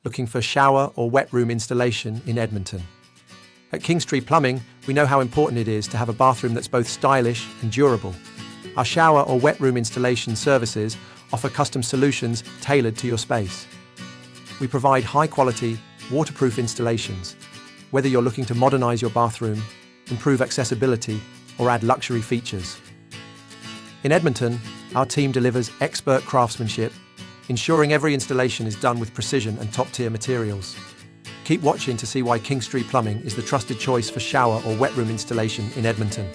looking for shower or wet room installation in Edmonton. At Kingstree Plumbing, we know how important it is to have a bathroom that's both stylish and durable. Our shower or wet room installation services offer custom solutions tailored to your space. We provide high-quality, waterproof installations, whether you're looking to modernize your bathroom, improve accessibility, or add luxury features. In Edmonton, our team delivers expert craftsmanship, ensuring every installation is done with precision and top-tier materials. Keep watching to see why Kingstree Plumbing is the trusted choice for shower or wet room installation in Edmonton.